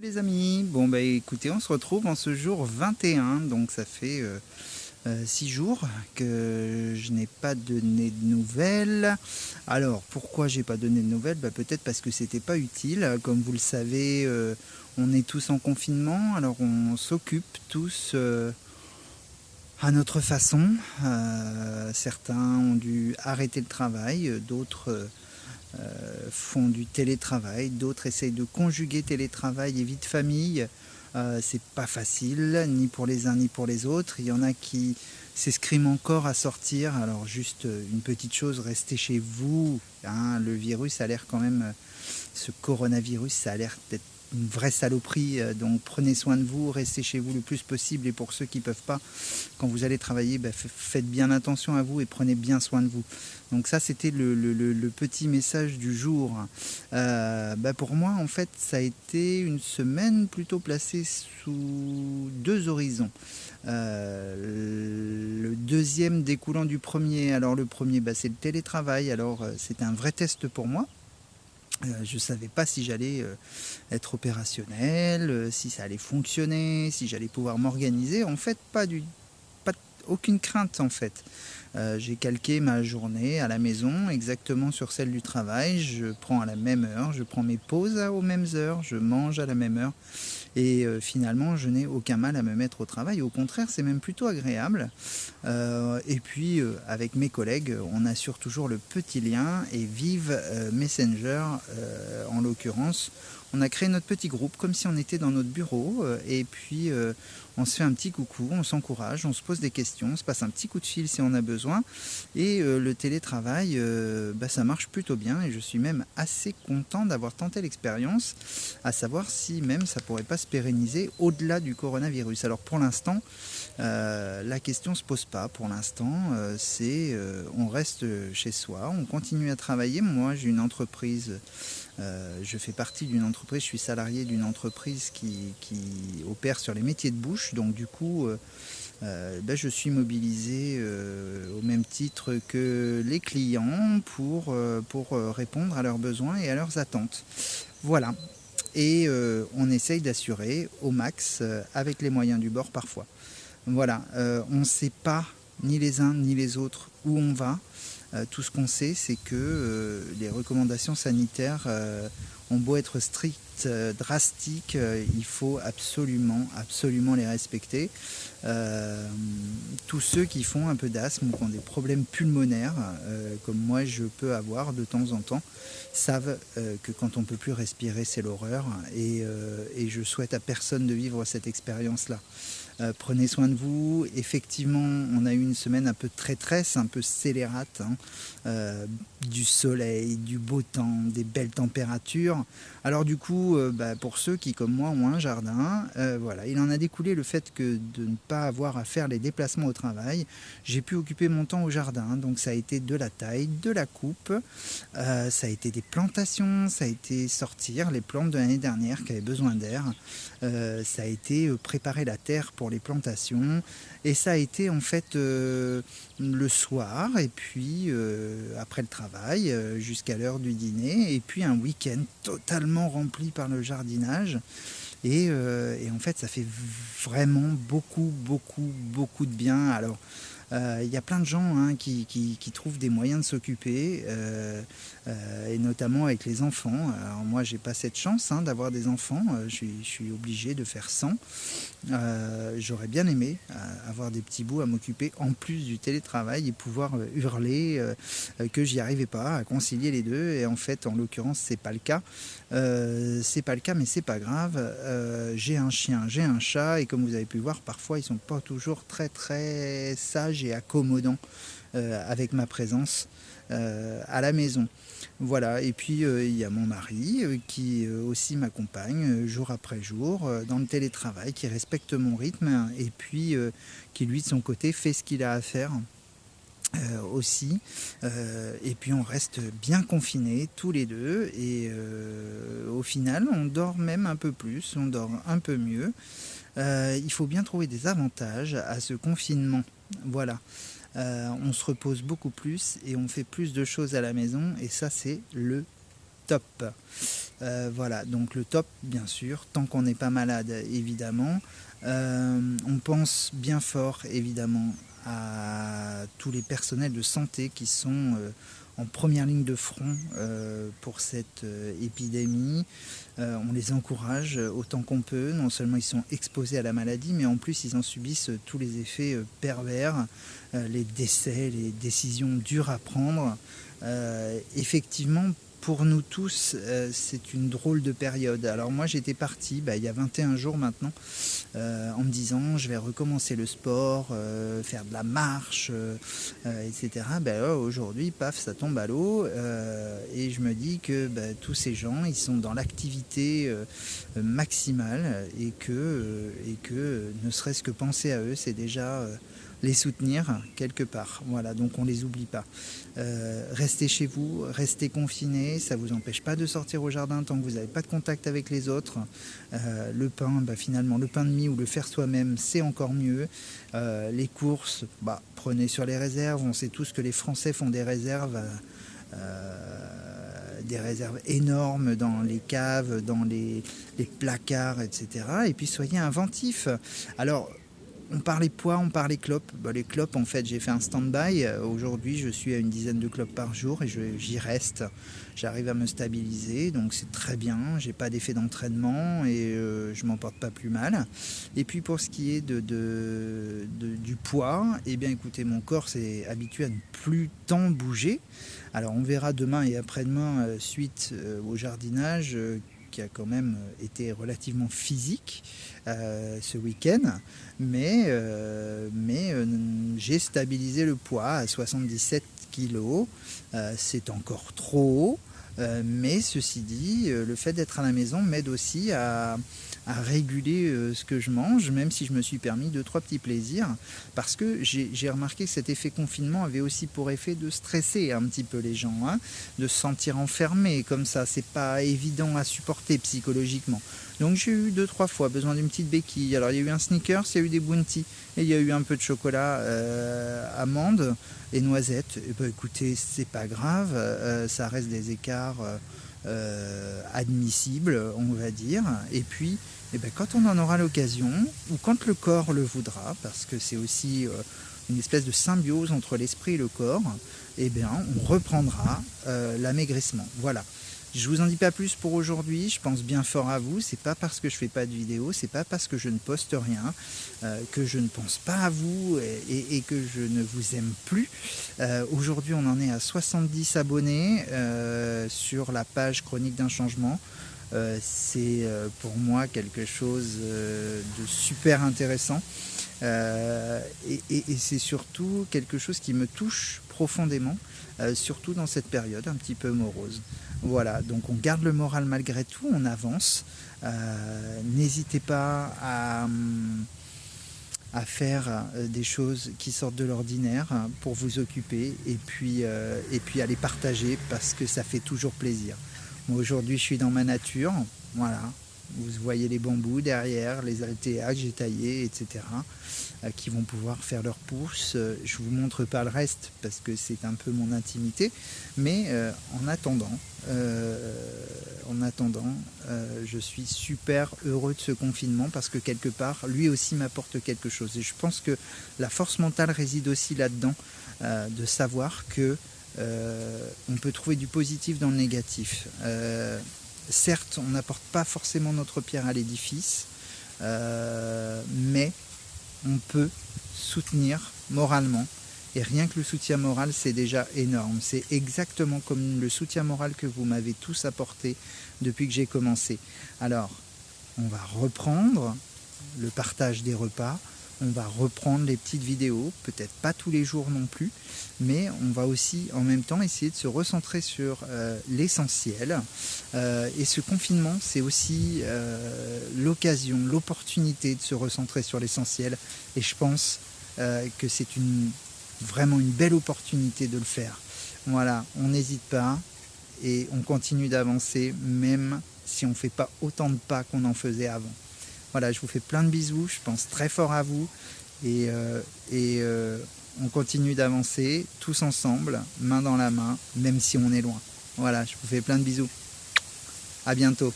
Les amis, bon bah écoutez, on se retrouve en ce jour 21, donc ça fait 6 jours que je n'ai pas donné de nouvelles. Alors pourquoi j'ai pas donné de nouvelles? Peut-être parce que c'était pas utile. Comme vous le savez, on est tous en confinement, alors on s'occupe tous à notre façon. Certains ont dû arrêter le travail, d'autres font du télétravail, d'autres essayent de conjuguer télétravail et vie de famille. C'est pas facile, ni pour les uns ni pour les autres. Il y en a qui s'escriment encore à sortir. Alors juste une petite chose, restez chez vous, hein. Le virus a l'air quand même, ce coronavirus, ça a l'air d'être une vraie saloperie, donc prenez soin de vous, restez chez vous le plus possible, et pour ceux qui ne peuvent pas, quand vous allez travailler, faites bien attention à vous et prenez bien soin de vous. Donc ça, c'était le petit message du jour. Pour moi, en fait, ça a été une semaine plutôt placée sous deux horizons. Le deuxième découlant du premier. Alors le premier, c'est le télétravail. Alors c'était un vrai test pour moi. Je ne savais pas si j'allais être opérationnel, si ça allait fonctionner, si j'allais pouvoir m'organiser. En fait, aucune crainte en fait. J'ai calqué ma journée à la maison exactement sur celle du travail. Je prends à la même heure, je prends mes pauses aux mêmes heures, je mange à la même heure. Et finalement, je n'ai aucun mal à me mettre au travail. Au contraire, c'est même plutôt agréable. Et puis, avec mes collègues, on assure toujours le petit lien. Et vive Messenger, en l'occurrence. On a créé notre petit groupe comme si on était dans notre bureau. Et puis, on se fait un petit coucou, on s'encourage, on se pose des questions, on se passe un petit coup de fil si on a besoin. Et le télétravail, ça marche plutôt bien. Et je suis même assez content d'avoir tenté l'expérience, à savoir si même ça pourrait pas se pérenniser au-delà du coronavirus. Alors pour l'instant, la question ne se pose pas. Pour l'instant, on reste chez soi, on continue à travailler. Moi, j'ai une entreprise, je fais partie d'une entreprise, je suis salarié d'une entreprise qui opère sur les métiers de bouche. Donc du coup, je suis mobilisé au même titre que les clients pour répondre à leurs besoins et à leurs attentes. Voilà. Et on essaye d'assurer au max avec les moyens du bord parfois. Voilà, on ne sait pas ni les uns ni les autres où on va. Tout ce qu'on sait, c'est que les recommandations sanitaires ont beau être strictes, drastiques, il faut absolument, absolument les respecter. Tous ceux qui font un peu d'asthme ou qui ont des problèmes pulmonaires, comme moi je peux avoir de temps en temps, savent que quand on ne peut plus respirer, c'est l'horreur. Et je souhaite à personne de vivre cette expérience-là. Prenez soin de vous. Effectivement, on a eu une semaine un peu de traîtresse, un peu scélérate, hein. Du soleil, du beau temps, des belles températures. Alors du coup, pour ceux qui, comme moi, ont un jardin, voilà, il en a découlé le fait que de ne pas avoir à faire les déplacements au travail. J'ai pu occuper mon temps au jardin, donc ça a été de la taille, de la coupe, ça a été des plantations, ça a été sortir les plantes de l'année dernière qui avaient besoin d'air, ça a été préparer la terre pour les plantations, et ça a été en fait le soir, et puis après le travail jusqu'à l'heure du dîner, et puis un week-end totalement rempli par le jardinage. Et en fait, ça fait vraiment beaucoup, beaucoup, beaucoup de bien. Alors, il y a plein de gens, hein, qui trouvent des moyens de s'occuper, et notamment avec les enfants. Alors moi, j'ai pas cette chance, hein, d'avoir des enfants. Je suis obligé de faire sans. J'aurais bien aimé avoir des petits bouts à m'occuper en plus du télétravail et pouvoir hurler que j'y arrivais pas à concilier les deux. Et en fait, en l'occurrence, c'est pas le cas. C'est pas le cas, mais c'est pas grave. J'ai un chien, j'ai un chat, et comme vous avez pu voir, parfois ils sont pas toujours très très sages et accommodants avec ma présence à la maison. Voilà, et puis il y a mon mari qui aussi m'accompagne jour après jour dans le télétravail, qui respecte mon rythme, et puis qui lui de son côté fait ce qu'il a à faire. Aussi, et puis on reste bien confinés tous les deux, et au final on dort même un peu plus, on dort un peu mieux. Il faut bien trouver des avantages à ce confinement. Voilà. On se repose beaucoup plus et on fait plus de choses à la maison, et ça c'est le top. Voilà, donc le top, bien sûr, tant qu'on n'est pas malade, évidemment. On pense bien fort, évidemment, à tous les personnels de santé qui sont en première ligne de front pour cette épidémie. On les encourage autant qu'on peut. Non seulement ils sont exposés à la maladie, mais en plus ils en subissent tous les effets pervers, les décès, les décisions dures à prendre. Effectivement, pour nous tous, c'est une drôle de période. Alors moi j'étais parti il y a 21 jours maintenant, en me disant je vais recommencer le sport, faire de la marche, etc. Aujourd'hui, paf, ça tombe à l'eau, et je me dis que tous ces gens, ils sont dans l'activité maximale, et que ne serait-ce que penser à eux, c'est déjà les soutenir quelque part. Voilà, donc on les oublie pas. Restez chez vous, restez confinés, ça vous empêche pas de sortir au jardin tant que vous n'avez pas de contact avec les autres. Le pain, finalement, le pain de mie ou le faire soi-même, c'est encore mieux. Les courses, prenez sur les réserves. On sait tous que les Français font des réserves énormes dans les caves, dans les placards, etc. Et puis soyez inventifs. Alors, on parlait poids, on parlait clopes. Les clopes, en fait, j'ai fait un stand-by. Aujourd'hui, je suis à une dizaine de clopes par jour et j'y reste. J'arrive à me stabiliser, donc c'est très bien. J'ai pas d'effet d'entraînement et je m'en porte pas plus mal. Et puis pour ce qui est du poids, écoutez, mon corps s'est habitué à ne plus tant bouger. Alors on verra demain et après-demain, suite au jardinage, qui a quand même été relativement physique ce week-end, mais j'ai stabilisé le poids à 77 kg. C'est encore trop haut, mais ceci dit, le fait d'être à la maison m'aide aussi à réguler ce que je mange, même si je me suis permis 2-3 petits plaisirs, parce que j'ai remarqué que cet effet confinement avait aussi pour effet de stresser un petit peu les gens, de se sentir enfermés comme ça. C'est pas évident à supporter psychologiquement. Donc j'ai eu 2-3 fois besoin d'une petite béquille. Alors il y a eu un Snickers, il y a eu des Bounty, et il y a eu un peu de chocolat amande et noisettes. Et écoutez, c'est pas grave, ça reste des écarts admissibles, on va dire. Et puis quand on en aura l'occasion, ou quand le corps le voudra, parce que c'est aussi une espèce de symbiose entre l'esprit et le corps, on reprendra l'amaigrissement. Voilà. Je vous en dis pas plus pour aujourd'hui, je pense bien fort à vous. C'est pas parce que je fais pas de vidéo, c'est pas parce que je ne poste rien, que je ne pense pas à vous et que je ne vous aime plus. Aujourd'hui, on en est à 70 abonnés sur la page Chronique d'un changement. C'est pour moi quelque chose de super intéressant, et c'est surtout quelque chose qui me touche profondément, surtout dans cette période un petit peu morose. Voilà, donc on garde le moral malgré tout, on avance. N'hésitez pas à faire des choses qui sortent de l'ordinaire pour vous occuper, et puis à les partager parce que ça fait toujours plaisir. Moi aujourd'hui je suis dans ma nature, voilà. Vous voyez les bambous derrière, les altéas que j'ai taillés, etc., qui vont pouvoir faire leur pousse. Je vous montre pas le reste parce que c'est un peu mon intimité, mais en attendant, je suis super heureux de ce confinement parce que quelque part, lui aussi m'apporte quelque chose. Et je pense que la force mentale réside aussi là-dedans, de savoir que on peut trouver du positif dans le négatif. Certes, on n'apporte pas forcément notre pierre à l'édifice, mais on peut soutenir moralement. Et rien que le soutien moral, c'est déjà énorme. C'est exactement comme le soutien moral que vous m'avez tous apporté depuis que j'ai commencé. Alors, on va reprendre le partage des repas. On va reprendre les petites vidéos, peut-être pas tous les jours non plus, mais on va aussi en même temps essayer de se recentrer sur l'essentiel. Et ce confinement, c'est aussi l'occasion, l'opportunité de se recentrer sur l'essentiel. Et je pense que c'est vraiment une belle opportunité de le faire. Voilà, on n'hésite pas et on continue d'avancer, même si on ne fait pas autant de pas qu'on en faisait avant. Voilà, je vous fais plein de bisous, je pense très fort à vous, et on continue d'avancer tous ensemble, main dans la main, même si on est loin. Voilà, je vous fais plein de bisous. À bientôt.